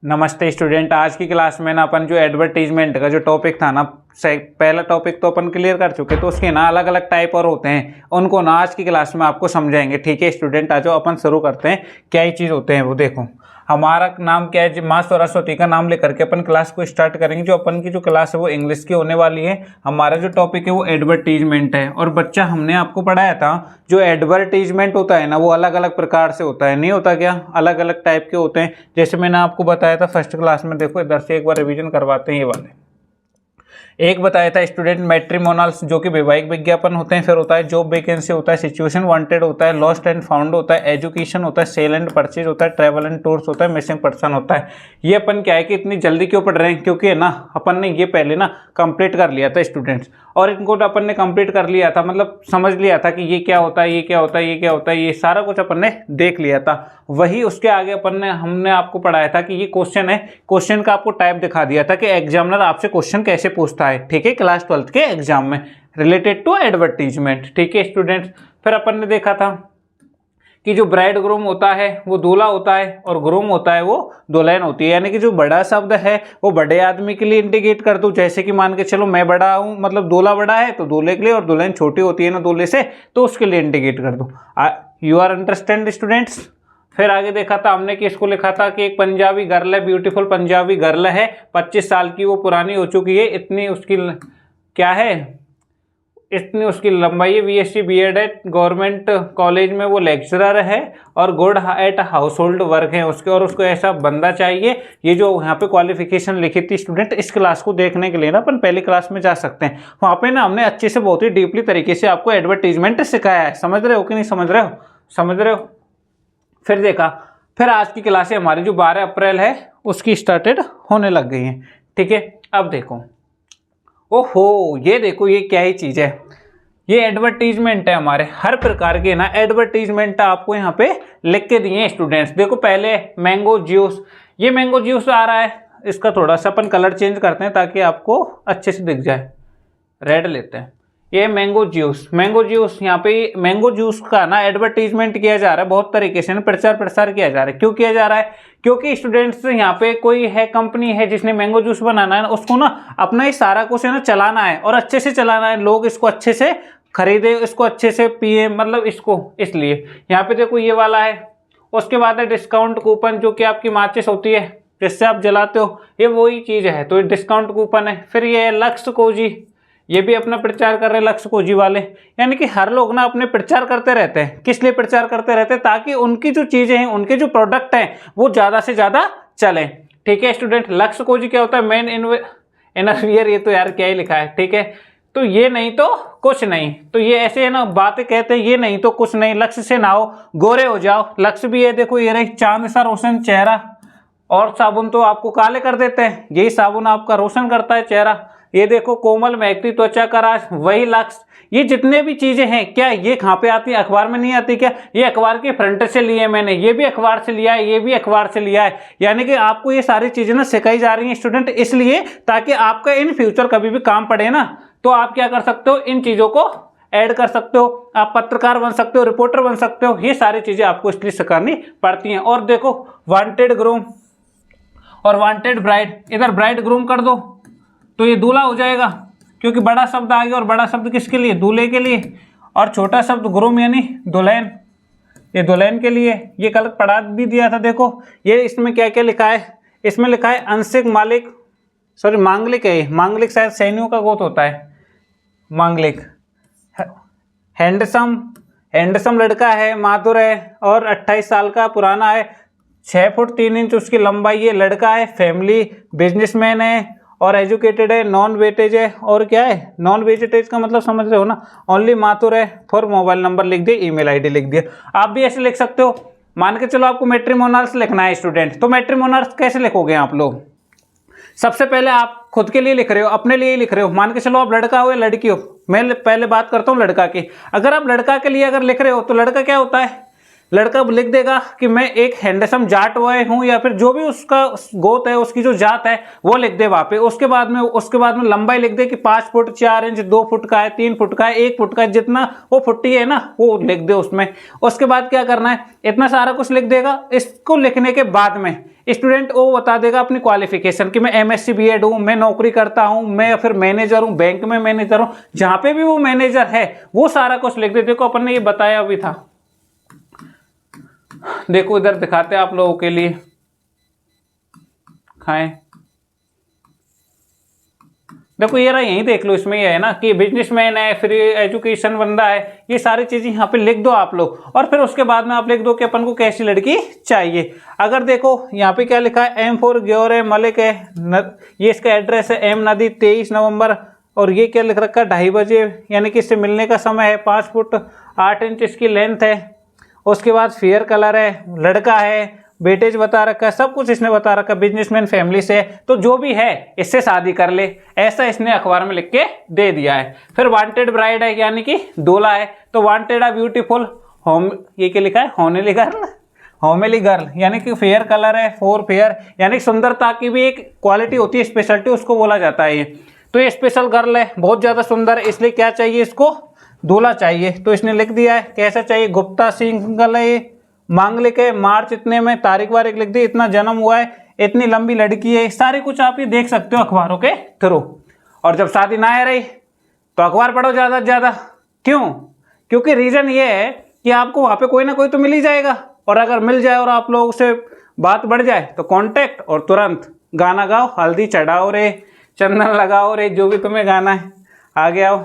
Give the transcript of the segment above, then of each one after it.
नमस्ते स्टूडेंट। आज की क्लास में ना अपन जो एडवर्टीजमेंट का जो टॉपिक था ना, पहला टॉपिक तो अपन क्लियर कर चुके, तो उसके ना अलग अलग टाइप और होते हैं, उनको ना आज की क्लास में आपको समझाएंगे। ठीक है स्टूडेंट, आ जाओ अपन शुरू करते हैं। क्या ही चीज़ होते हैं वो देखो। हमारा नाम क्या है, माँ सरस्वती का नाम लेकर के अपन क्लास को स्टार्ट करेंगे। जो अपन की जो क्लास है वो इंग्लिश की होने वाली है। हमारा जो टॉपिक है वो एडवर्टीजमेंट है। और बच्चा हमने आपको पढ़ाया था जो एडवर्टीजमेंट होता है ना वो अलग अलग प्रकार से होता है, नहीं होता क्या, अलग अलग टाइप के होते हैं। जैसे मैंने आपको बताया था फर्स्ट क्लास में, देखो इधर से एक बार रिवीजन करवाते हैं। ये वाले एक बताया था स्टूडेंट मैट्रिमोनल्स जो कि वैवाहिक विज्ञापन होते हैं, फिर होता है जॉब वैकेंसी होता है, सिचुएशन वांटेड होता है, लॉस्ट एंड फाउंड होता है, एजुकेशन होता है, सेल एंड परचेज होता है, ट्रैवल एंड टूर्स होता है, मिसिंग पर्सन होता है। ये अपन क्या है कि इतनी जल्दी क्यों पढ़ रहे हैं, क्योंकि है ना अपन ने ये पहले ना कंप्लीट कर लिया था स्टूडेंट्स, और इनको अपन ने कंप्लीट कर लिया था, मतलब समझ लिया था कि ये क्या होता है, ये क्या होता है, ये क्या होता है, ये सारा कुछ अपन ने देख लिया था। वही उसके आगे अपन ने हमने आपको पढ़ाया था कि ये क्वेश्चन है, क्वेश्चन का आपको टाइप दिखा दिया था कि एग्जामिनर आपसे क्वेश्चन कैसे पूछता है। ठीक है, क्लास 12th के एग्जाम में रिलेटेड टू एडवर्टीजमेंट। ठीक है स्टूडेंट्स, फिर अपन ने देखा था कि जो ब्राइड ग्रूम होता है वो दूल्हा होता है, और ग्रूम होता है वो दुल्हन होती है। यानी कि जो बड़ा शब्द है वो बड़े आदमी के लिए इंडिकेट कर दूं, जैसे कि मान के चलो मैं बड़ा हूं, मतलब दूल्हा बड़ा है तो दूल्हे के लिए, और दुल्हन छोटी होती है ना दूल्हे से, तो उसके लिए इंडिकेट कर दूं। You are understand students. फिर आगे देखा था हमने कि इसको लिखा था कि एक पंजाबी गर्ल है, ब्यूटीफुल पंजाबी गर्ल है, 25 साल की, वो पुरानी हो चुकी है, इतनी उसकी क्या है, इतनी उसकी लंबाई है, बीएससी बीएड है, गवर्नमेंट कॉलेज में वो लेक्चरर है, और good at house hold work है उसके, और उसको ऐसा बंदा चाहिए। ये जो यहाँ पे क्वालिफिकेशन लिखी थी स्टूडेंट, इस क्लास को देखने के लिए ना अपन पहली क्लास में जा सकते हैं। वहाँ पे ना हमने अच्छे से बहुत ही डीपली तरीके से आपको एडवर्टीजमेंट सिखाया है। समझ रहे हो कि नहीं समझ रहे हो? समझ रहे हो। फिर देखा, फिर आज की क्लासें हमारी जो 12 अप्रैल है उसकी स्टार्टेड होने लग गई हैं। ठीक है, अब देखो, ओहो ये देखो, ये क्या ही चीज़ है, ये एडवर्टीजमेंट है। हमारे हर प्रकार के ना एडवर्टीजमेंट आपको यहाँ पे लिख के दिए हैं स्टूडेंट्स। देखो पहले मैंगो जूस, ये मैंगो जूस आ रहा है, इसका थोड़ा सा अपन कलर चेंज करते हैं ताकि आपको अच्छे से दिख जाए। रेड लेते हैं, ये मैंगो जूस, मैंगो जूस, यहाँ पे मैंगो जूस का ना एडवर्टीजमेंट किया जा रहा है, बहुत तरीके से प्रचार प्रसार किया जा रहा है। क्यों किया जा रहा है? क्योंकि स्टूडेंट्स यहाँ पे कोई है, कंपनी है जिसने मैंगो जूस बनाना है, उसको ना अपना ही सारा कुछ है ना चलाना है, और अच्छे से चलाना है, लोग इसको अच्छे से खरीदे, इसको अच्छे से पिए, मतलब इसको, इसलिए यहाँ पे देखो ये वाला है। उसके बाद है डिस्काउंट कूपन, जो कि आपकी माचिस होती है जिससे आप जलाते हो, ये वही चीज़ है, तो ये डिस्काउंट कूपन है। फिर ये है लक्स कोजी, ये भी अपना प्रचार कर रहे हैं लक्ष्य कोजी वाले। यानी कि हर लोग ना अपने प्रचार करते रहते हैं। किस लिए प्रचार करते रहते हैं? ताकि उनकी जो चीजें हैं, उनके जो प्रोडक्ट हैं वो ज्यादा से ज्यादा चलें। ठीक है स्टूडेंट, लक्ष्य कोजी क्या होता है? मेन इनरवियर, ये तो यार क्या ही लिखा है। ठीक है, तो ये नहीं तो कुछ नहीं, तो ये ऐसे है ना बातें कहते हैं, ये नहीं तो कुछ नहीं, लक्ष्य से नहाओ गोरे हो जाओ। लक्ष्य भी है, देखो ये रही चांद सा रोशन चेहरा, और साबुन तो आपको काले कर देते हैं, यही साबुन आपका रोशन करता है चेहरा। ये देखो कोमल महकती त्वचा का राज, वही लक्ष्य। ये जितने भी चीजें हैं, क्या ये कहाँ पे आती है? अखबार में नहीं आती क्या? ये अखबार के फ्रंट से लिए है मैंने, ये भी अखबार से लिया है, ये भी अखबार से लिया है। यानी कि आपको ये सारी चीजें ना सिखाई जा रही हैं स्टूडेंट, इसलिए ताकि आपका इन फ्यूचर कभी भी काम पड़े ना, तो आप क्या कर सकते हो, इन चीजों को ऐड कर सकते हो, आप पत्रकार बन सकते हो, रिपोर्टर बन सकते हो। ये सारी चीजें आपको इसलिए सिखानी पड़ती हैं। और देखो वांटेड ग्रूम और वांटेड ब्राइड, इधर ब्राइड ग्रूम कर दो तो ये दूल्हा हो जाएगा, क्योंकि बड़ा शब्द आ गया, और बड़ा शब्द किसके लिए? दूल्हे के लिए, और छोटा शब्द ग्रूम यानी दुल्हन, ये दुल्हन के लिए। ये कल पढ़ा भी दिया था। देखो ये इसमें क्या क्या लिखा है, इसमें लिखा है अंशिक मालिक, सॉरी मांगलिक है, मांगलिक शायद सैनियों का गोत्र होता है, मांगलिक। हैंडसम, हैंडसम लड़का है, माधुर है, और 28 साल का पुराना है, 6 फुट 3 इंच उसकी लंबाई, ये लड़का है, फैमिली बिजनेसमैन है, और एजुकेटेड है, नॉन वेटेज है, और क्या है नॉन वेजिटेज का मतलब समझ रहे हो ना, ओनली माथुर है, फॉर मोबाइल नंबर लिख दिया, ईमेल आईडी लिख दिया। आप भी ऐसे लिख सकते हो। मान के चलो आपको मैट्रिमोनल्स लिखना है स्टूडेंट, तो मैट्रिमोनल्स कैसे लिखोगे आप लोग? सबसे पहले आप खुद के लिए लिख रहे हो, अपने लिए लिख रहे हो। मान के चलो आप लड़का हो या लड़की हो, मैं पहले बात करता हूँ लड़का की। अगर आप लड़का के लिए अगर लिख रहे हो तो लड़का क्या होता है? लड़का लिख देगा कि मैं एक हैंडसम जाट बॉय हूं, या फिर जो भी उसका गोत है, उसकी जो जात है वो लिख दे वहां पे। उसके बाद में लंबाई लिख दे कि 5 फुट 4 इंच, 2 फुट का है, 3 फुट का है, 1 फुट का है, जितना वो फुट्टी है ना वो लिख दे उसमें। उसके बाद क्या करना है, इतना सारा कुछ लिख देगा। इसको लिखने के बाद में स्टूडेंट वो बता देगा अपनी क्वालिफिकेशन कि मैं MSc B.Ed हूं, मैं नौकरी करता हूं, मैं फिर मैनेजर हूं, बैंक में मैनेजर हूं, जहां पे भी वो मैनेजर है वो सारा कुछ लिख दे। देखो अपन ने ये बताया भी था, देखो इधर दिखाते हैं आप लोगों के लिए, खाएं, देखो ये रहा, यही देख लो, इसमें ये है ना कि बिजनेसमैन है, फिर एजुकेशन बंदा है, ये सारी चीजें यहाँ पे लिख दो आप लोग। और फिर उसके बाद में आप लिख दो कि अपन को कैसी लड़की चाहिए। अगर देखो यहाँ पे क्या लिखा है, M4 ग्योर है, मलिक है, ये इसका एड्रेस है, M नदी 23 नवंबर, और ये क्या लिख रखा है 2:30 बजे, यानी कि इससे मिलने का समय है, 5 फुट 8 इंच इसकी लेंथ है। उसके बाद फेयर कलर है, लड़का है, बेटेज बता रखा है, सब कुछ इसने बता रखा है, बिजनेसमैन फैमिली से, तो जो भी है इससे शादी कर ले, ऐसा इसने अखबार में लिख के दे दिया है। फिर वांटेड ब्राइड है, यानी कि दूल्हा है, तो वांटेड अ ब्यूटीफुल होम, ये क्या लिखा है, होनेली गर्ल, होमेली गर्ल, यानी कि फेयर कलर है, फोर फेयर, यानी सुंदरता की भी एक क्वालिटी होती है, स्पेशलिटी उसको बोला जाता है ये। तो ये स्पेशल गर्ल है, बहुत ज़्यादा सुंदर, इसलिए क्या चाहिए इसको, दूल्हा चाहिए। तो इसने लिख दिया है कैसा चाहिए, गुप्ता सिंगल है, मांगलिक है, मार्च इतने में, तारीख वारीख लिख दी, इतना जन्म हुआ है, इतनी लंबी लड़की है, सारी कुछ आप ये देख सकते हो अखबारों के थ्रू। और जब शादी ना आ रही तो अखबार पढ़ो ज़्यादा से ज़्यादा। क्यों? क्योंकि रीज़न ये है कि आपको वहाँ पे कोई ना कोई तो मिल ही जाएगा, और अगर मिल जाए और आप लोगों से बात बढ़ जाए तो कॉन्टेक्ट, और तुरंत गाना गाओ, हल्दी चढ़ाओ रे, चंदन लगाओ रे, जो भी तुम्हें गाना है, आगे आओ।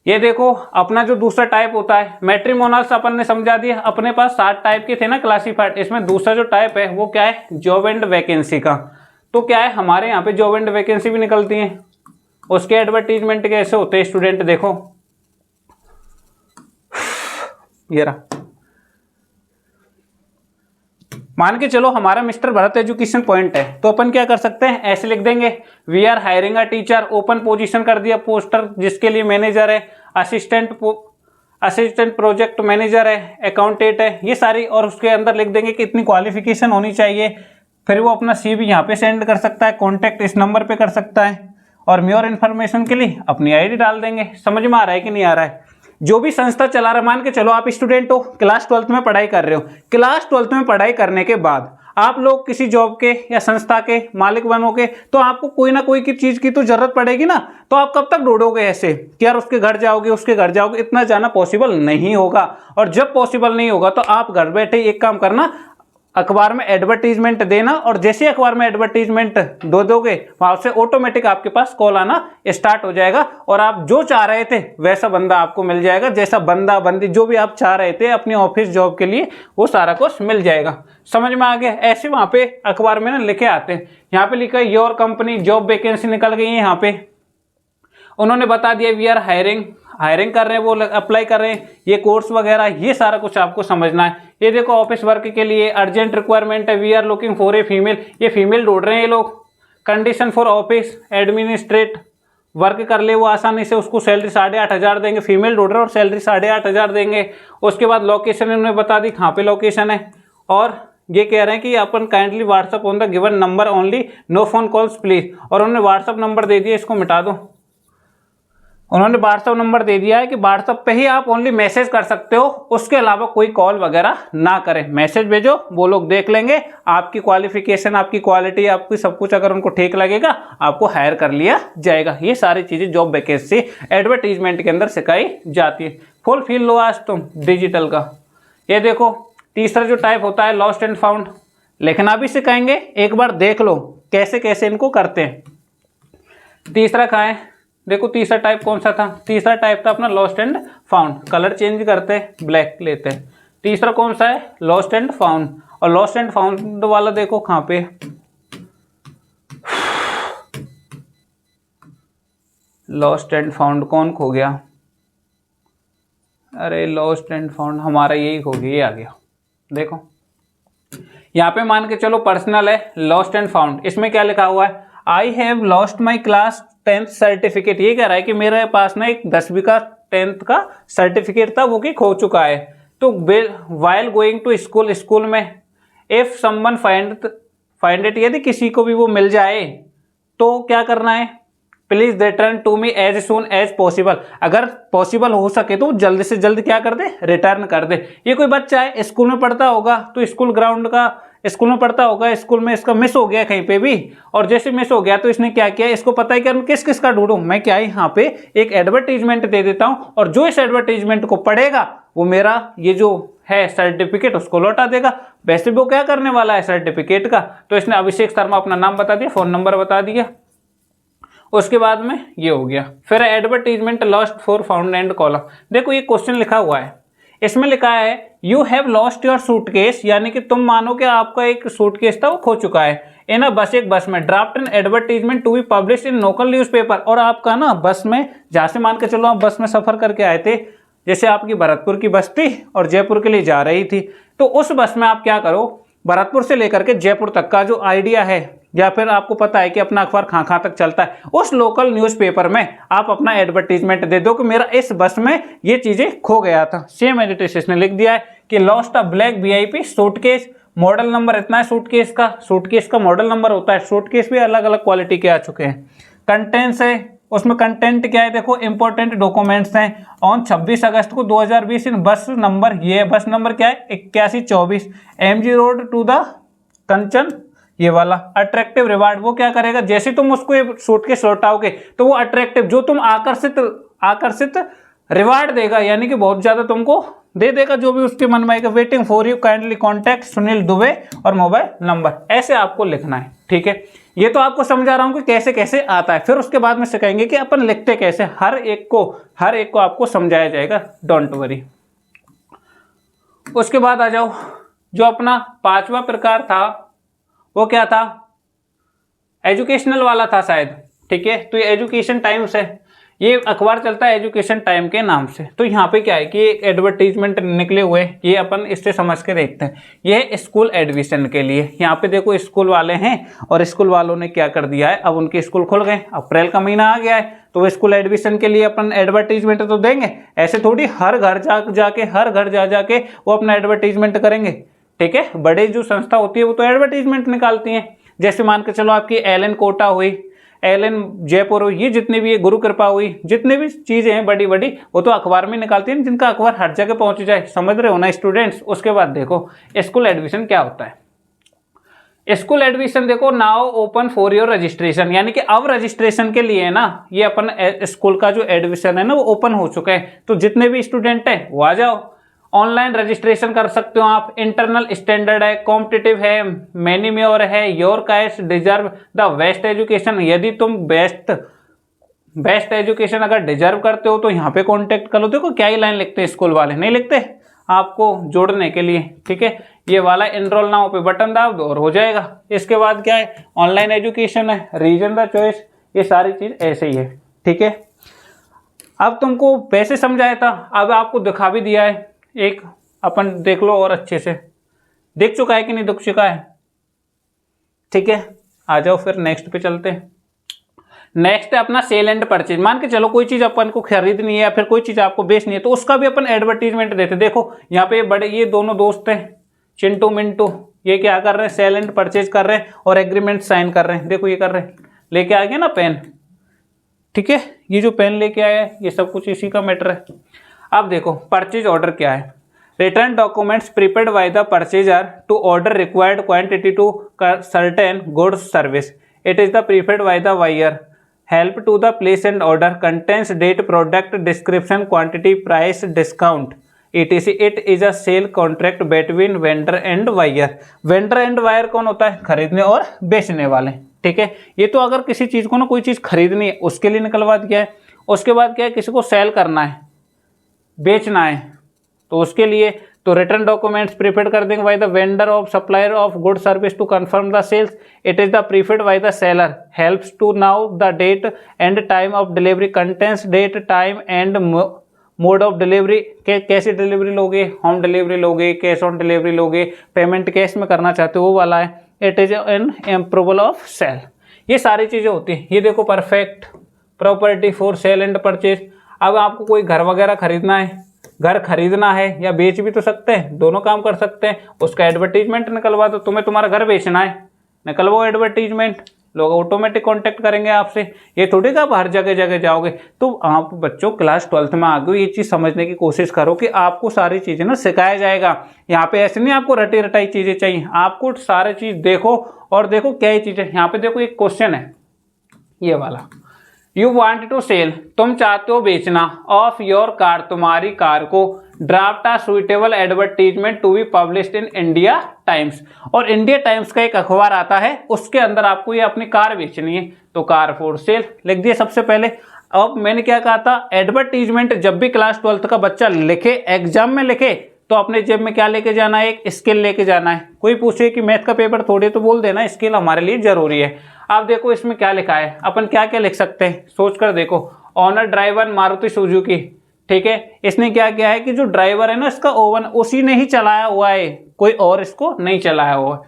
ये देखो अपना जो दूसरा टाइप होता है मैट्रिमोनल्स, अपन ने समझा दिया। अपने पास 7 टाइप के थे ना क्लासीफाइड, इसमें दूसरा जो टाइप है वो क्या है, जॉब एंड वैकेंसी का। तो क्या है, हमारे यहाँ पे जॉब एंड वैकेंसी भी निकलती हैं, उसके एडवर्टीजमेंट कैसे होते हैं स्टूडेंट, देखो ये रहा, मान के चलो हमारा मिस्टर भरत एजुकेशन पॉइंट है, तो अपन क्या कर सकते हैं, ऐसे लिख देंगे, we are hiring a teacher, open position कर दिया, पोस्टर जिसके लिए मैनेजर है, असिस्टेंट प्रोजेक्ट मैनेजर है, अकाउंटेंट है, ये सारी, और उसके अंदर लिख देंगे कि इतनी क्वालिफिकेशन होनी चाहिए। फिर वो अपना CV यहाँ पे सेंड कर सकता है, कॉन्टैक्ट इस नंबर पे कर सकता है, और मोर इन्फॉर्मेशन के लिए अपनी ID डाल देंगे। समझ में आ रहा है कि नहीं आ रहा है? जो भी संस्था चला रहा, मान के चलो आप स्टूडेंट हो, क्लास 12th में पढ़ाई कर रहे हो, क्लास 12th में पढ़ाई करने के बाद आप लोग किसी जॉब के या संस्था के मालिक बनोगे, तो आपको कोई ना कोई की चीज की तो जरूरत पड़ेगी ना। तो आप कब तक ढूंढोगे ऐसे कि यार उसके घर जाओगे, उसके घर जाओगे, इतना जाना पॉसिबल नहीं होगा। और जब पॉसिबल नहीं होगा तो आप घर बैठे एक काम करना, अखबार में एडवर्टीजमेंट देना, और जैसे अखबार में एडवर्टीजमेंट दोगे वहां से ऑटोमेटिक आपके पास कॉल आना स्टार्ट हो जाएगा, और आप जो चाह रहे थे वैसा बंदा आपको मिल जाएगा, जैसा बंदा बंदी जो भी आप चाह रहे थे अपनी ऑफिस जॉब के लिए, वो सारा कुछ मिल जाएगा। समझ में आ गया? ऐसे वहां पे अखबार में ना लिखे आते हैं। यहाँ पे लिखा है योर कंपनी जॉब वैकेंसी निकल गई है, यहाँ पे उन्होंने बता दिया वी आर हायरिंग कर रहे हैं, वो अप्लाई कर रहे हैं, ये कोर्स वगैरह, ये सारा कुछ आपको समझना है। ये देखो ऑफिस वर्क के लिए अर्जेंट रिक्वायरमेंट है, we are looking for a female, ये फीमेल ढूंढ रहे हैं ये लोग। Condition for office administrate work कर ले वो आसानी से, उसको सैलरी 8,500 देंगे, फीमेल ढूंढ रहे हैं और सैलरी 8,500 देंगे। उसके बाद लोकेशन इन्होंने बता दी कहाँ पे लोकेशन है, और ये कह रहे हैं कि अपन kindly WhatsApp on the given number only, no phone calls please. और उन्होंने व्हाट्सअप नंबर दे दिया, इसको मिटा दो। उन्होंने व्हाट्सअप नंबर दे दिया है कि व्हाट्सअप पे ही आप ओनली मैसेज कर सकते हो, उसके अलावा कोई कॉल वगैरह ना करें। मैसेज भेजो, वो लोग देख लेंगे आपकी क्वालिफिकेशन, आपकी क्वालिटी, आपकी सब कुछ, अगर उनको ठीक लगेगा आपको हायर कर लिया जाएगा। ये सारी चीज़ें जॉब वैकेंसी एडवर्टीजमेंट के अंदर सिखाई जाती है। फुल फील लो आज तुम डिजिटल का। ये देखो तीसरा जो टाइप होता है लॉस्ट एंड फाउंड, लिखना भी सिखाएंगे, एक बार देख लो कैसे कैसे इनको करते हैं। तीसरा कहाँ है, देखो तीसरा टाइप कौन सा था, तीसरा टाइप था अपना lost and found. Colour change करते, ब्लैक लेते। तीसरा कौन सा है, लॉस्ट एंड फाउंड। और लॉस्ट एंड फाउंड वाला देखो कहाँ पे, लॉस्ट एंड फाउंड कौन खो गया, अरे लॉस्ट एंड फाउंड हमारा यही खो गया, ये आ गया। देखो यहाँ पे मान के चलो पर्सनल है, लॉस्ट एंड फाउंड, इसमें क्या लिखा हुआ है, I have lost my class 10th certificate. ये कह रहा है कि मेरे पास ना एक 10वीं का 10th का सर्टिफिकेट था, वो कि खो चुका है। तो while going to school, school में, इफ समवन फाइंड इट, यदि किसी को भी वो मिल जाए तो क्या करना है, please return to me as soon as possible, अगर पॉसिबल हो सके तो जल्द से जल्द क्या कर दे, रिटर्न कर दे। ये कोई बच्चा है स्कूल में पढ़ता होगा, तो स्कूल ग्राउंड का, स्कूल में पढ़ता होगा, स्कूल में इसका मिस हो गया कहीं पे भी, और जैसे मिस हो गया तो इसने क्या किया, इसको पता है कि मैं किस किस का ढूंढूं, मैं क्या यहाँ पे एक एडवर्टीजमेंट दे देता हूँ, और जो इस एडवर्टीजमेंट को पढ़ेगा वो मेरा ये जो है सर्टिफिकेट उसको लौटा देगा। वैसे वो क्या करने वाला है सर्टिफिकेट का, तो इसने अभिषेक शर्मा अपना नाम बता दिया, फोन नंबर बता दिया, उसके बाद में ये हो गया। फिर advertisement lost for found and column, देखो ये क्वेश्चन लिखा हुआ है, इसमें लिखा है you have lost your suitcase, यानी कि तुम मानो कि आपका एक सूटकेस था वो खो चुका है, इन अ बस, एक बस में, draft an advertisement to be publish in local newspaper, और आपका ना बस में, जहाँ से मान के चलो आप बस में सफर करके आए थे, जैसे आपकी भरतपुर की बस थी और जयपुर के लिए जा रही थी, तो उस बस में आप क्या करो, भरतपुर से लेकर के जयपुर तक का जो आइडिया है, या फिर आपको पता है कि अपना अखबार कहाँ तक चलता है, उस लोकल न्यूज़पेपर में आप अपना एडवर्टीजमेंट दे दो कि मेरा इस बस में ये चीज़ें खो गया था। सेम एडिटर्स ने लिख दिया है कि lost a black VIP suitcase, model number इतना है सूटकेस का मॉडल नंबर होता है, सूटकेस भी अलग अलग क्वालिटी के आ चुके हैं। कंटेंट्स है, उसमें कंटेंट क्या है, देखो इंपॉर्टेंट डॉक्यूमेंट्स हैं, ऑन 26 अगस्त को 2020 इन बस नंबर, ये बस नंबर क्या है 8124, MG रोड टू द कंचन, ये वाला। अट्रैक्टिव रिवार्ड, वो क्या करेगा, जैसे तुम उसको सूटकेस लौटाओगे तो वो अट्रैक्टिव, जो तुम आकर्षित रिवार्ड देगा, यानी कि बहुत ज्यादा तुमको दे देगा, जो भी उसके मन में आएगा। Waiting for you, kindly contact Sunil Dubey, और मोबाइल नंबर, ऐसे आपको लिखना है, ठीक है। ये तो आपको समझा रहा हूं कि कैसे कैसे आता है, फिर उसके बाद में सिखाएंगे कि अपन लिखते कैसे, हर एक को आपको समझाया जाएगा, डोंट वरी। उसके बाद आ जाओ, जो अपना 5वां प्रकार था वो क्या था, एजुकेशनल वाला था शायद, ठीक है। तो ये एजुकेशन टाइम्स है, ये अखबार चलता है एजुकेशन टाइम के नाम से। तो यहाँ पे क्या है कि एडवर्टीजमेंट निकले हुए, ये अपन इससे समझ के देखते हैं। ये स्कूल एडमिशन के लिए, यहाँ पे देखो स्कूल वाले हैं, और स्कूल वालों ने क्या कर दिया है, अब उनके स्कूल खुल गए, अप्रैल का महीना आ गया है, तो वो स्कूल एडमिशन के लिए अपन एडवर्टीजमेंट तो देंगे, ऐसे थोड़ी हर घर जा जाके वो अपना एडवर्टीजमेंट करेंगे, ठीक है। बड़े जो संस्था होती है वो तो एडवर्टीजमेंट निकालती हैं, जैसे मान के चलो आपकी एलन कोटा हुई, एलन जयपुर हुई, ये जितने भी, ये गुरु कृपा हुई, जितने भी चीजें हैं बड़ी बड़ी, वो तो अखबार में निकालती हैं, जिनका अखबार हर जगह पहुंच जाए, समझ रहे हो ना स्टूडेंट्स। उसके बाद देखो स्कूल एडमिशन क्या होता है। स्कूल एडमिशन देखो, now open for your registration, यानी कि अब रजिस्ट्रेशन के लिए ना ये अपन स्कूल का जो एडमिशन है ना वो ओपन हो चुका है, तो जितने भी स्टूडेंट है वो आ जाओ, ऑनलाइन रजिस्ट्रेशन कर सकते हो आप। इंटरनल स्टैंडर्ड है, कॉम्पिटिटिव है, मैनी म्योर है, your cast deserve the best education, यदि तुम बेस्ट एजुकेशन अगर डिजर्व करते हो तो यहाँ पे कांटेक्ट कर लो। देखो क्या ही लाइन लिखते हैं स्कूल वाले, नहीं लिखते आपको जोड़ने के लिए, ठीक है। ये वाला एनरोल नाउ पे बटन दाब दो और हो जाएगा। इसके बाद क्या है, ऑनलाइन एजुकेशन है, रीजन द चॉइस, ये सारी चीज ऐसे ही है, ठीक है। अब तुमको वैसे समझाया था, अब आपको दिखा भी दिया है, एक अपन देख लो और अच्छे से, दिख चुका है कि नहीं दिख चुका है, ठीक है। आ जाओ फिर नेक्स्ट पे चलते हैं। नेक्स्ट है अपना सेल एंड परचेज। मान के चलो कोई चीज अपन को खरीदनी है या फिर कोई चीज आपको बेचनी है, तो उसका भी अपन एडवर्टीजमेंट देते। देखो यहाँ पे बड़े ये दोनों दोस्त हैं, चिंटू मिंटू, ये क्या कर रहे हैं, सेल एंड परचेज कर रहे हैं और एग्रीमेंट साइन कर रहे हैं। देखो ये कर रहे हैं, लेके आ गया ना पेन, ठीक है। ये जो पेन लेके आया है ये सब कुछ इसी का मैटर है। अब देखो परचेज ऑर्डर क्या है, return documents prepared by the purchaser to order required quantity to certain goods service, it is the prepared by the buyer, help to the place and order, contains date product description quantity price discount etc, it is a sale contract between vendor and buyer. Vendor and buyer कौन होता है, खरीदने और बेचने वाले, ठीक है। ये तो अगर किसी चीज को ना कोई चीज खरीदनी है उसके लिए निकलवा दिया है। उसके बाद क्या है, किसी को सेल करना है, बेचना है, तो उसके लिए तो रिटर्न डॉक्यूमेंट्स प्रिपेयर कर देंगे by the vendor of supplier of good service to confirm the sales, it is the prepared by the seller, helps to now the date and time of delivery, contains date time and mode of delivery, कैसे delivery लोगे, home delivery लोगे, cash on delivery लोगे, payment cash में करना चाहते हो वो वाला है, it is an approval of sale, ये सारी चीजें होती हैं। ये देखो perfect property for sale and purchase. अब आपको कोई घर वगैरह खरीदना है, घर खरीदना है या बेच भी तो सकते हैं, दोनों काम कर सकते हैं। उसका एडवर्टीजमेंट निकलवा दो। तुम्हें तुम्हारा घर बेचना है, निकलवाओ एडवर्टीजमेंट, लोग ऑटोमेटिक कांटेक्ट करेंगे आपसे। ये थोड़ी कि आप हर जगह जगह जाओगे। तो आप बच्चों क्लास 12th में आ गए, ये चीज़ समझने की कोशिश करो कि आपको सारी चीज़ें ना सिखाया जाएगा। यहाँ पे ऐसे नहीं आपको रटी रटाई चीज़ें चाहिए, आपको सारी चीज़ देखो और देखो क्या ये चीज़ें। यहाँ पे देखो एक क्वेश्चन है ये वाला, यू वांट टू सेल, तुम चाहते हो बेचना, ऑफ योर कार, तुम्हारी कार को, draft a suitable advertisement to be published in India Times. और इंडिया टाइम्स का एक अखबार आता है, उसके अंदर आपको ये अपनी कार बेचनी है, तो कार फॉर सेल लिख दिया सबसे पहले। अब मैंने क्या कहा था, एडवर्टीजमेंट जब भी क्लास 12th का बच्चा लिखे, एग्जाम में लिखे, तो अपने जेब में क्या लेके जाना है, एक स्केल लेके जाना है। कोई पूछे कि मैथ का पेपर थोड़ी, तो बोल देना स्केल हमारे लिए जरूरी है। आप देखो इसमें क्या लिखा है, अपन क्या क्या लिख सकते हैं, सोच कर देखो। ओनर ड्राइवर मारुति सुजुकी, ठीक है, इसने क्या किया है कि जो ड्राइवर है ना इसका ओवन, उसी ने ही चलाया हुआ है, कोई और इसको नहीं चलाया हुआ है।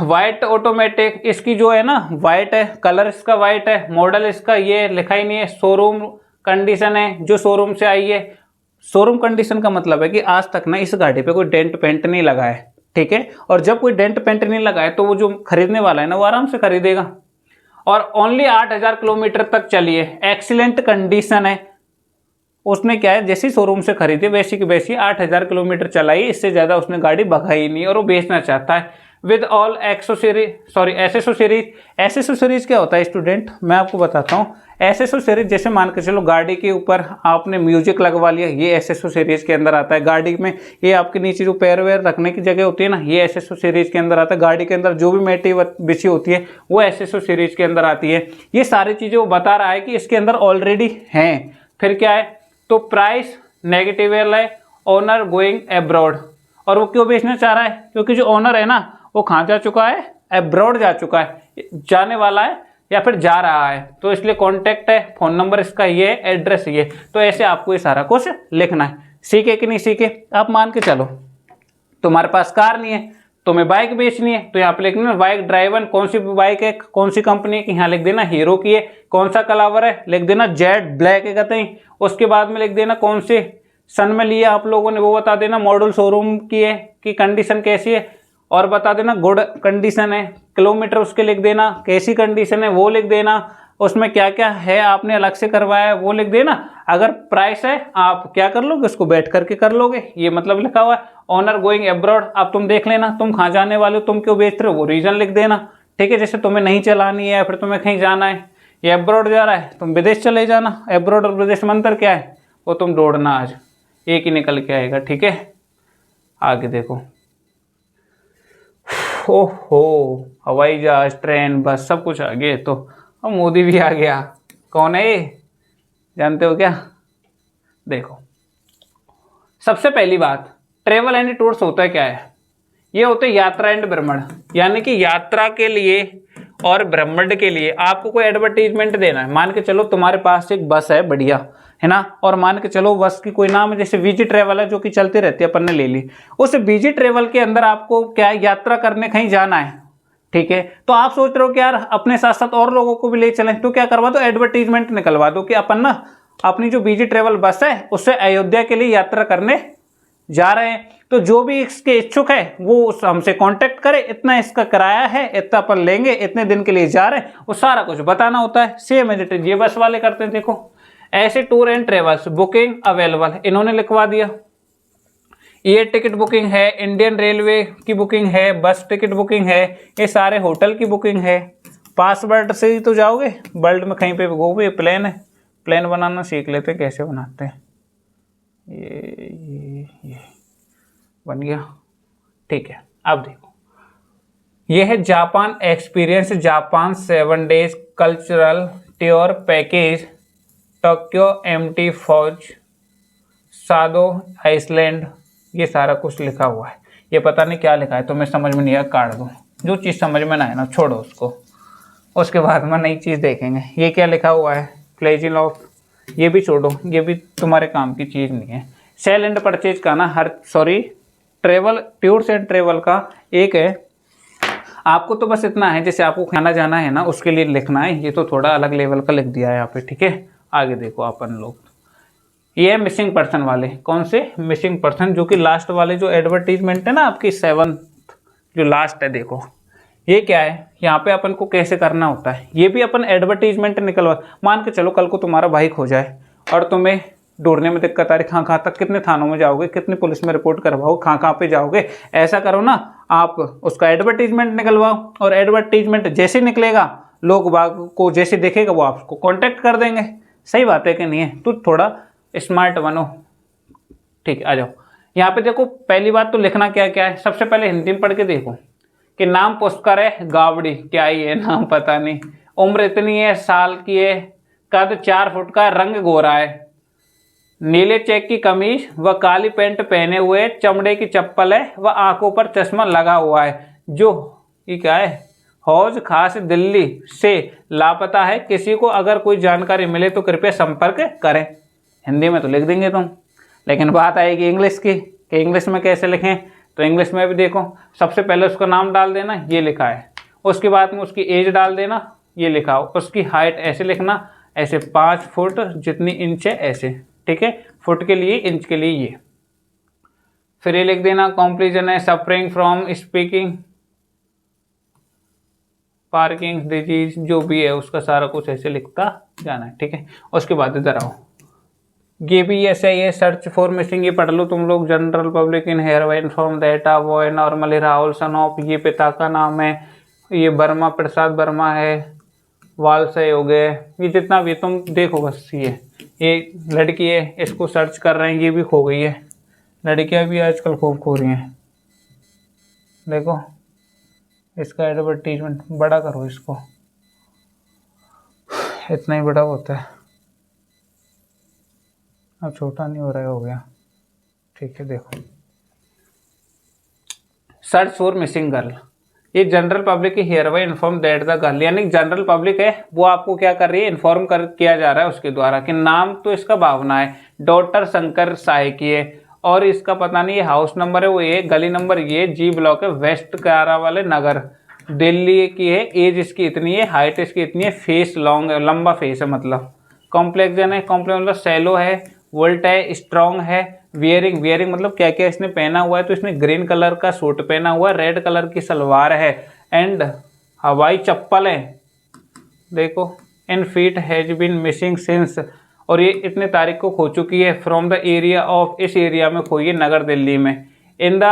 वाइट ऑटोमेटिक, इसकी जो है ना वाइट है, कलर इसका वाइट है, मॉडल इसका ये लिखा ही नहीं है, शोरूम कंडीशन है, जो शोरूम से आई है। शोरूम कंडीशन का मतलब है कि आज तक ना इस गाड़ी पे कोई डेंट पेंट नहीं लगा है, ठीक है। और जब कोई डेंट पेंट नहीं लगा है तो वो जो खरीदने वाला है ना वो आराम से खरीदेगा। और ओनली 8000 किलोमीटर तक चली है, एक्सीलेंट कंडीशन है। उसने क्या है, जैसी शोरूम से खरीदी वैसी की वैसी 8000 किलोमीटर चलाई, इससे ज़्यादा उसने गाड़ी भगाई नहीं और वो बेचना चाहता है। With all accessories. एसेसरीज क्या होता है स्टूडेंट, मैं आपको बताता हूँ। एसेसरीज जैसे मान के चलो गाड़ी के ऊपर आपने म्यूजिक लगवा लिया, ये एसेसरीज के अंदर आता है। गाड़ी में ये आपके नीचे जो पैर वैर रखने की जगह होती है ना, ये एसेसरीज के अंदर आता है। गाड़ी के अंदर जो भी मैटी बिछी होती है वो एसेसरीज के अंदर आती है। ये सारी चीज़ें वो बता रहा है कि इसके अंदर ऑलरेडी हैं। फिर क्या है, तो प्राइस नेगेटिव है, ओनर गोइंग एब्रॉड। और वो क्यों बेचना चाह रहा है, क्योंकि जो ओनर है ना वो कहाँ जा चुका है, एब्रॉड जा चुका है, जाने वाला है या फिर जा रहा है, तो इसलिए कॉन्टैक्ट है, फ़ोन नंबर इसका ये, एड्रेस ये। तो ऐसे आपको ये सारा कुछ लिखना है। सीखे कि नहीं सीखे, आप मान के चलो तुम्हारे पास कार नहीं है, तुम्हें बाइक बेचनी है, तो यहाँ पे लिखना बाइक ड्राइवर, कौन सी बाइक है, कौन सी कंपनी की, यहाँ लिख देना हीरो की है। कौन सा कलर है, लिख देना जेड ब्लैक है कहते हैं। उसके बाद में लिख देना कौन से सन में लिया आप लोगों ने, वो बता देना। मॉडल शोरूम की है कि कंडीशन कैसी है, और बता देना गुड कंडीशन है। किलोमीटर उसके लिख देना, कैसी कंडीशन है वो लिख देना। उसमें क्या क्या है आपने अलग से करवाया है वो लिख देना। अगर प्राइस है आप क्या कर लोगे, उसको बैठ करके कर लोगे, ये मतलब लिखा हुआ है। ऑनर गोइंग एब्रॉड, अब तुम देख लेना तुम कहाँ जाने वाले हो, तुम क्यों बेच रहे हो, वो रीजन लिख देना, ठीक है। जैसे तुम्हें नहीं चलानी है या फिर तुम्हें कहीं जाना है, ये एब्रॉड जा रहा है, तुम विदेश चले जाना। एब्रॉड और विदेश में अंतर क्या है, वो तुम ढूंढना, आज एक ही निकल के आएगा, ठीक है। आगे देखो, ओहो, हवाई जहाज, ट्रेन, बस सब कुछ आ गया। तो अब मोदी भी आ गया। कौन है ये, जानते हो क्या? देखो, सबसे पहली बात, ट्रेवल एंड टूर्स होता है क्या है, ये होते हैं यात्रा एंड भ्रमण। यानी कि यात्रा के लिए और भ्रमण के लिए आपको कोई एडवर्टीजमेंट देना है। मान के चलो तुम्हारे पास एक बस है बढ़िया, है ना, और मान के चलो बस की कोई नाम है, जैसे बीजी ट्रेवल है जो कि चलती रहती है, अपन ने ले ली। उस बीजी ट्रेवल के अंदर आपको क्या यात्रा करने कहीं जाना है, ठीक है। तो आप सोच रहे हो कि यार अपने साथ साथ और लोगों को भी ले चलें, तो क्या करवा दो, एडवर्टीजमेंट निकलवा दो कि अपन ना अपनी जो बीजी ट्रेवल बस है उससे अयोध्या के लिए यात्रा करने जा रहे हैं। तो जो भी इसके इच्छुक है वो हमसे कांटेक्ट करे, इतना इसका किराया है, इतना अपन लेंगे, इतने दिन के लिए जा रहे हैं, वो सारा कुछ बताना होता है। सेम एज इट इज ये बस वाले करते हैं। देखो, ऐसे tour and travels booking available, इन्होंने लिखवा दिया। एयर टिकट बुकिंग है, इंडियन रेलवे की बुकिंग है, बस टिकट बुकिंग है, ये सारे होटल की बुकिंग है। पासवर्ड से ही तो जाओगे वर्ल्ड में कहीं पे भी घूमोगे। प्लेन है, प्लेन बनाना सीख लेते हैं, कैसे बनाते हैं। ये बन गया, ठीक है। अब देखो, ये है Japan experience, Japan 7 days cultural tour package, Tokyo MT Fuji, Sado Iceland, ये सारा कुछ लिखा हुआ है। ये पता नहीं क्या लिखा है, तो मैं समझ में नहीं आया, काट दूँ। जो चीज़ समझ में ना आए ना छोड़ो उसको, उसके बाद में नई चीज़ देखेंगे। ये क्या लिखा हुआ है, प्लेजिंग ऑफ, ये भी छोड़ो, ये भी तुम्हारे काम की चीज़ नहीं है। सेल एंड परचेज का ना ट्रेवल टूर्स एंड ट्रेवल का एक है। आपको तो बस इतना है, जैसे आपको खाना जाना है ना उसके लिए लिखना है, ये तो थोड़ा अलग लेवल का लिख दिया है यहाँ पे, ठीक है। आगे देखो अपन लोग, ये है मिसिंग पर्सन वाले। कौन से? मिसिंग पर्सन, जो कि लास्ट वाले जो एडवर्टीजमेंट है ना आपकी 7th जो लास्ट है, देखो ये क्या है, यहाँ पे अपन को कैसे करना होता है। ये भी अपन एडवर्टीजमेंट निकलवा, मान के चलो कल को तुम्हारा बाइक खो जाए और तुम्हें ढूंढने में दिक्कत आ रही, कहाँ तक, कितने थानों में जाओगे, कितनी पुलिस में रिपोर्ट करवाओ, कहाँ पे जाओगे। ऐसा करो ना, आप उसका एडवर्टीजमेंट निकलवाओ और एडवर्टीजमेंट जैसे निकलेगा, लोग बाग को जैसे देखेगा वो आपको कॉन्टैक्ट कर देंगे। सही बात है कि नहीं है? तो थोड़ा स्मार्ट बनो। ठीक है, आ जाओ यहाँ पे। देखो पहली बात तो लिखना क्या क्या है, सबसे पहले हिंदी में पढ़ के देखो कि नाम पुष्कर है गावड़ी, क्या ही है नाम पता नहीं, उम्र इतनी है, साल की है, कद 4 फुट का, रंग गोरा है, नीले चेक की कमीज व काली पैंट पहने हुए, चमड़े की चप्पल है व आंखों पर चश्मा लगा हुआ है, जो ये क्या है, हौज खास दिल्ली से लापता है। किसी को अगर कोई जानकारी मिले तो कृपया संपर्क करें। हिंदी में तो लिख देंगे तुम, लेकिन बात आएगी इंग्लिश की कि इंग्लिश में कैसे लिखें। तो इंग्लिश में भी देखो, सबसे पहले उसका नाम डाल देना, ये लिखा है, उसके बाद में उसकी एज डाल देना, ये लिखा हो, उसकी हाइट ऐसे लिखना, ऐसे 5 फुट जितनी इंच है ऐसे, ठीक है, फुट के लिए, इंच के लिए ये। फिर ये लिख देना कॉम्प्लीजन है suffering from speaking parking disease, जो भी है उसका सारा कुछ ऐसे लिखता जाना है, ठीक है। उसके बाद इधर आओ, ये भी ऐसा ही है, सर्च फॉर मिसिंग, ये पढ़ लो तुम लोग। General public in here inform that a boy normally Rahul son of, ये पिता का नाम है, ये वर्मा प्रसाद वर्मा है, वाल से हो गए, ये जितना भी तुम देखो बस। ये लड़की है, इसको सर्च कर रहे हैं, ये भी खो गई है। लड़कियां भी आजकल खूब खो रही हैं, देखो इसका एडवर्टीजमेंट बड़ा करो, इसको इतना ही बड़ा होता है, अब छोटा नहीं हो रहा है, हो गया, ठीक है। देखो सर्च फॉर मिसिंग गर्ल, ये जनरल पब्लिक की here bye inform that the girl, यानी जनरल पब्लिक है वो आपको क्या कर रही है, इन्फॉर्म कर किया जा रहा है उसके द्वारा कि नाम तो इसका भावना है, डॉक्टर शंकर साय की है, और इसका पता नहीं ये हाउस नंबर है वो ये, गली नंबर ये, जी ब्लॉक है, वेस्ट कारा वाले नगर, दिल्ली की है, एज इसकी इतनी है, हाइट इसकी इतनी है, फेस लॉन्ग है, लंबा फेस है, मतलब कॉम्प्लेक्सन है, कॉम्प्लेक्स मतलब सैलो है, वोल्ट है, स्ट्रॉन्ग है, वियरिंग, वियरिंग मतलब क्या क्या इसने पहना हुआ है, तो इसने ग्रीन कलर का सूट पहना हुआ है, रेड कलर की सलवार है, एंड हवाई चप्पल है, देखो in feet has been missing since, और ये इतने तारीख को खो चुकी है, फ्रॉम द एरिया ऑफ, इस एरिया में खोई है, नगर दिल्ली में, in the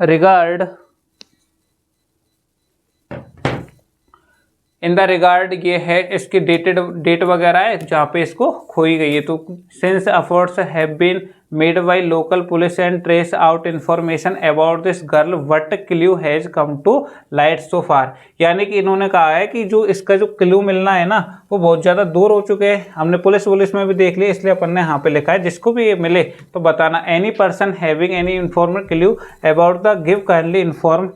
regard, in the regard ये है इसकी डेट वगैरह है जहाँ पे इसको खोई गई है। तो since efforts have been made by local police and trace out information about this girl what clue has come to light so far, यानी कि इन्होंने कहा है कि जो इसका जो क्लू मिलना है ना वो बहुत ज़्यादा दूर हो चुके हैं, हमने पुलिस में भी देख लिया, इसलिए अपन ने यहाँ पे लिखा है जिसको भी ये मिले तो बताना। Any person having any informative clue about the give kindly inform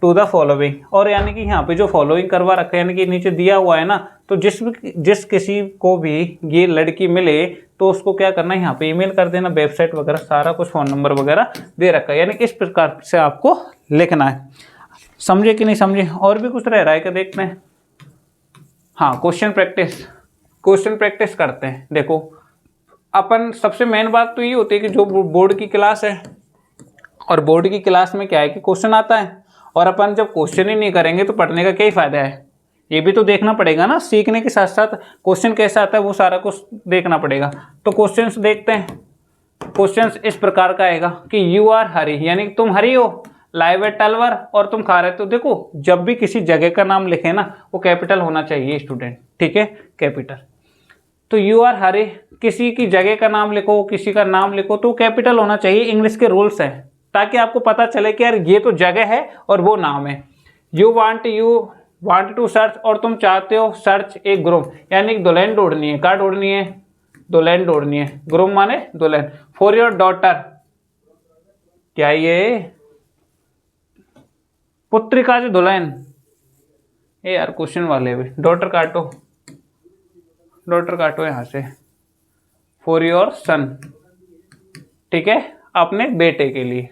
to the following, और यानी कि यहाँ पे जो फॉलोइंग करवा रखा है, यानी कि नीचे दिया हुआ है ना, तो जिस किसी को भी ये लड़की मिले तो उसको क्या करना है, यहाँ पे ईमेल कर देना, वेबसाइट वगैरह सारा कुछ, फ़ोन नंबर वगैरह दे रखा है, यानी कि इस प्रकार से आपको लिखना है। समझे कि नहीं समझे? और भी कुछ रह रहा है क्या, देखते हैं। हाँ, क्वेश्चन प्रैक्टिस करते हैं। देखो अपन सबसे मेन बात तो ये होती है कि जो बोर्ड की क्लास है, और बोर्ड की क्लास में क्या है कि क्वेश्चन आता है, और अपन जब क्वेश्चन ही नहीं करेंगे तो पढ़ने का क्या ही फायदा है। ये भी तो देखना पड़ेगा ना, सीखने के साथ साथ क्वेश्चन कैसा आता है वो सारा कुछ देखना पड़ेगा। तो क्वेश्चंस देखते हैं। क्वेश्चंस इस प्रकार का आएगा कि यू आर हरी, यानी कि तुम हरी हो, लाइव एट टलवर, और तुम खा रहे हो। तो देखो जब भी किसी जगह का नाम लिखे ना वो कैपिटल होना चाहिए स्टूडेंट, ठीक है, कैपिटल। तो यू आर हरी, किसी की जगह का नाम लिखो, किसी का नाम लिखो तो कैपिटल होना चाहिए, इंग्लिश के रूल्स हैं, ताकि आपको पता चले कि यार ये तो जगह है और वो नाम है। यू वांट टू सर्च, और तुम चाहते हो सर्च एक ग्रूम, यानी कि दुल्हन ढूंढनी है। क्या ढूंढनी है? दुल्हन ढूंढनी है। ग्रूम माने दुल्हन। फॉर योर डॉटर, क्या ये पुत्रिका जो दुल्हन, ये यार क्वेश्चन वाले भी, डॉटर काटो यहां से। फॉर योर सन, ठीक है, अपने बेटे के लिए।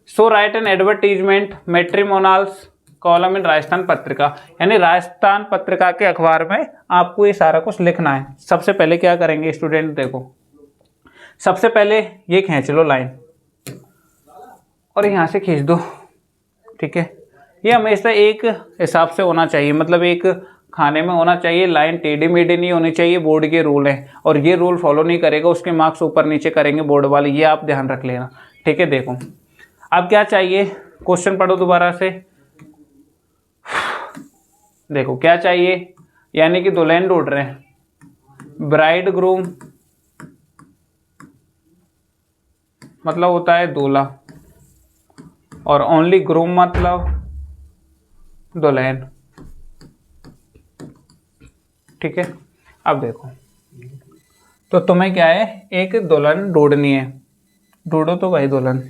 So write an advertisement matrimonials, column in Rajasthan Patrika, यानी राजस्थान पत्रिका के अखबार में आपको ये सारा कुछ लिखना है। सबसे पहले क्या करेंगे स्टूडेंट, देखो सबसे पहले ये खींच लो लाइन और यहाँ से खींच दो, ठीक है। ये हमेशा एक हिसाब से होना चाहिए, मतलब एक खाने में होना चाहिए, लाइन टेढ़ी मेढ़ी नहीं होनी चाहिए, बोर्ड के रूल हैं और ये रूल फॉलो नहीं करेगा उसके मार्क्स ऊपर नीचे करेंगे बोर्ड वाले, ये आप ध्यान रख लेना, ठीक है। देखो अब क्या चाहिए, क्वेश्चन पढ़ो दोबारा से, देखो क्या चाहिए, यानी कि दुल्हन ढूंढ रहे हैं, ब्राइड ग्रूम मतलब होता है दूल्हा और ओनली ग्रूम मतलब दुल्हन, ठीक है। अब देखो तो तुम्हें क्या है, एक दुल्हन ढूंढनी है, ढूंढो तो भाई दुल्हन,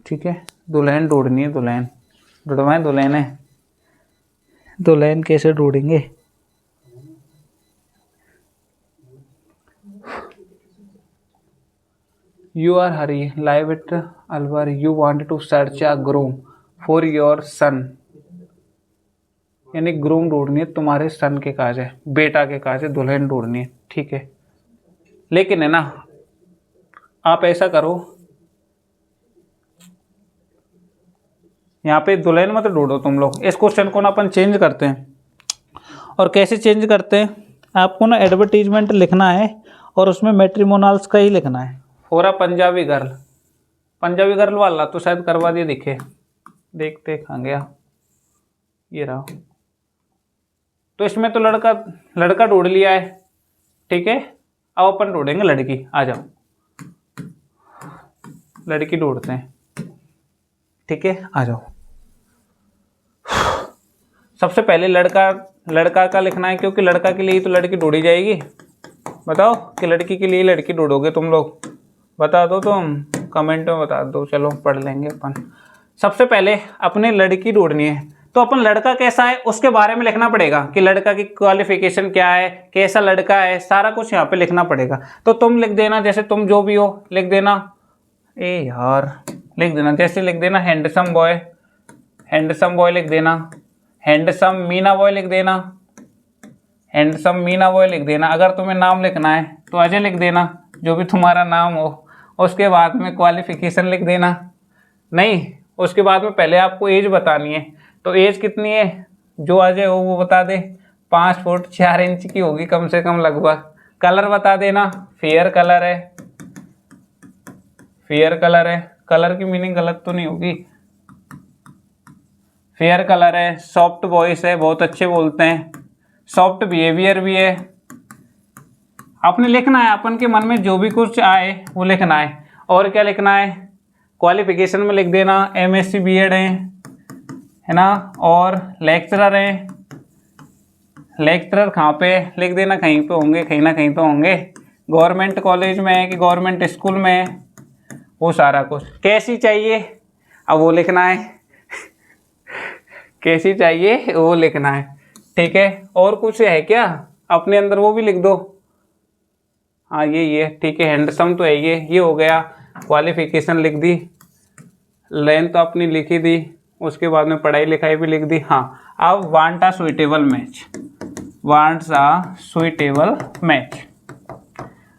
ठीक है। दुल्हन ढूंढनी है, दुल्हन ढूंढवाएं, दुल्हन है, दुल्हन कैसे ढूंढेंगे, you are Hari live at Alwar, you want to search a groom for your son, यानी ग्रूम ढूंढनी है तुम्हारे सन के काज है, बेटा के काज है, दुल्हन ढूंढनी है, ठीक है। लेकिन है ना आप ऐसा करो, यहाँ पे दुल्हन मत ढूंढो तुम लोग, इस क्वेश्चन को ना अपन चेंज करते हैं। और कैसे चेंज करते हैं, आपको ना एडवर्टीजमेंट लिखना है और उसमें मैट्रिमोनल्स का ही लिखना है, for a Punjabi girl, Punjabi girl वाला तो शायद करवा दिए दिखे, देखते कहाँ गया, ये रहा। तो इसमें तो लड़का ढूंढ लिया है, ठीक है। अब अपन ढूंढेंगे लड़की, आ जाओ लड़की ढूंढते हैं, ठीक है, आ जाओ। सबसे पहले लड़का का लिखना है, क्योंकि लड़का के लिए तो लड़की ढूंढी जाएगी। बताओ कि लड़की के लिए लड़की ढूंढोगे तुम लोग, बता दो तुम कमेंट में बता दो, चलो पढ़ लेंगे अपन। सबसे पहले अपने लड़की ढूंढनी है, तो अपन लड़का कैसा है उसके बारे में लिखना पड़ेगा कि लड़का की क्वालिफिकेशन क्या है, कैसा लड़का है, सारा कुछ यहाँ पे लिखना पड़ेगा। तो तुम लिख देना, जैसे तुम जो भी हो लिख देना, ए यार लिख देना, जैसे लिख देना हैंडसम बॉय लिख देना, हैंडसम मीना बॉय लिख देना, हैंडसम मीना बॉय लिख देना। अगर तुम्हें नाम लिखना है तो अजय लिख देना, जो भी तुम्हारा नाम हो। उसके बाद में क्वालिफिकेशन लिख देना, नहीं उसके बाद में पहले आपको एज बतानी है, तो एज कितनी है जो अजय हो वो बता दे, 5 फुट 4 इंच की होगी कम से कम लगभग। कलर बता देना, फेयर कलर है, फेयर कलर है, कलर की मीनिंग गलत तो नहीं होगी, फेयर कलर है, सॉफ्ट वॉइस है, बहुत अच्छे बोलते हैं, सॉफ्ट बिहेवियर भी है। आपने लिखना है, अपन के मन में जो भी कुछ आए वो लिखना है। और क्या लिखना है, क्वालिफिकेशन में लिख देना MSc B.Ed है ना, और लेक्चरर है, लेक्चरर कहाँ पे लिख देना, कहीं पे होंगे, कहीं ना कहीं तो होंगे, गवर्नमेंट कॉलेज में है कि गवर्नमेंट स्कूल में है, वो सारा कुछ। कैसी चाहिए अब वो लिखना है कैसी चाहिए वो लिखना है, ठीक है। और कुछ है क्या अपने अंदर, वो भी लिख दो। हाँ ये ठीक है, हैंडसम तो है, ये हो गया, क्वालिफिकेशन लिख दी, लेंथ तो अपनी लिखी दी, उसके बाद में पढ़ाई लिखाई भी लिख दी। हाँ अब want a suitable match, wants a suitable match.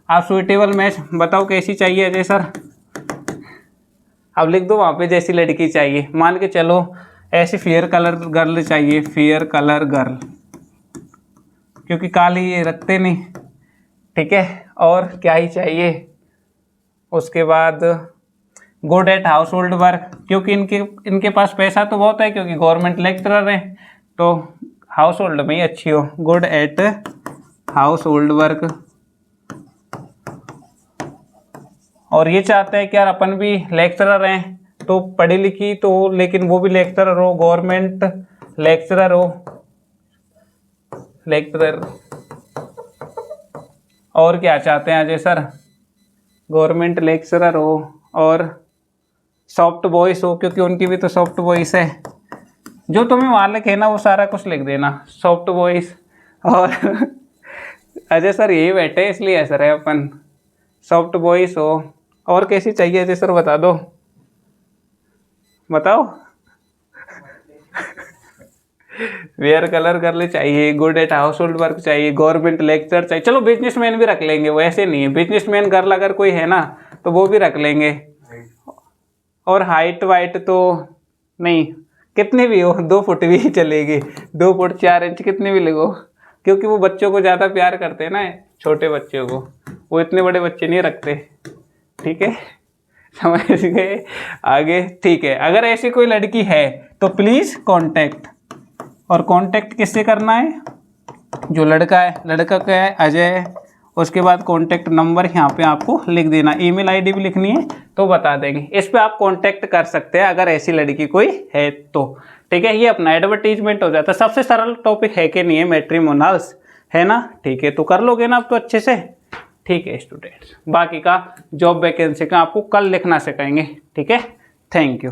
आप सुइटेबल मैच बताओ कैसी चाहिए अजय सर, अब लिख दो वहाँ पे जैसी लड़की चाहिए। मान के चलो ऐसी फेयर कलर गर्ल चाहिए, फेयर कलर गर्ल, क्योंकि काली ये रखते नहीं, ठीक है। और क्या ही चाहिए, उसके बाद good at house hold work, क्योंकि इनके पास पैसा तो बहुत है, क्योंकि गवर्नमेंट लेक्चरर है, तो हाउस होल्ड में ही अच्छी हो, good at house hold work. और ये चाहते हैं कि यार अपन भी लेक्चरर हैं तो पढ़ी लिखी तो, लेकिन वो भी लेक्चरर हो, गवर्नमेंट लेक्चरर हो, लेक्चरर। और क्या चाहते हैं अजय सर, गवर्नमेंट लेक्चरर हो और सॉफ्ट वॉइस हो, क्योंकि उनकी भी तो सॉफ्ट वॉइस है। जो तुम्हें वहाँ लिखे ना वो सारा कुछ लिख देना, सॉफ्ट वॉइस। और अजय सर यही बैठे इसलिए ऐसा रहे अपन, सॉफ्ट वॉइस हो। और कैसी चाहिए अजय सर बता दो, बताओ। वेयर कलर गर्ल चाहिए, good at house hold work चाहिए, गवर्नमेंट लेक्चर चाहिए। चलो बिजनेसमैन भी रख लेंगे, वो ऐसे नहीं है, बिजनेसमैन गर्ल अगर कोई है ना तो वो भी रख लेंगे। और हाइट वाइट तो नहीं, कितनी भी हो, 2 फुट भी चलेगी, 2 फुट 4 इंच कितनी भी लगो, क्योंकि वो बच्चों को ज़्यादा प्यार करते हैं ना, छोटे बच्चों को, वो इतने बड़े बच्चे नहीं रखते। ठीक है, समझ गए। आगे ठीक है, अगर ऐसी कोई लड़की है तो प्लीज़ कांटेक्ट। और कांटेक्ट किससे करना है? जो लड़का है, लड़का क्या है? अजय। उसके बाद कांटेक्ट नंबर यहाँ पे आपको लिख देना, ईमेल आईडी भी लिखनी है तो बता देंगे, इस पे आप कांटेक्ट कर सकते हैं अगर ऐसी लड़की कोई है तो। ठीक है, ये अपना एडवर्टीजमेंट हो जाता है। सबसे सरल टॉपिक है कि नहीं है मैट्रिमोनियल्स, है ना? ठीक है, तो कर लोगे ना आप तो अच्छे से। ठीक है स्टूडेंट्स, बाकी का जॉब वैकेंसी का आपको कल लिखना सिखाएंगे। ठीक है, थैंक यू।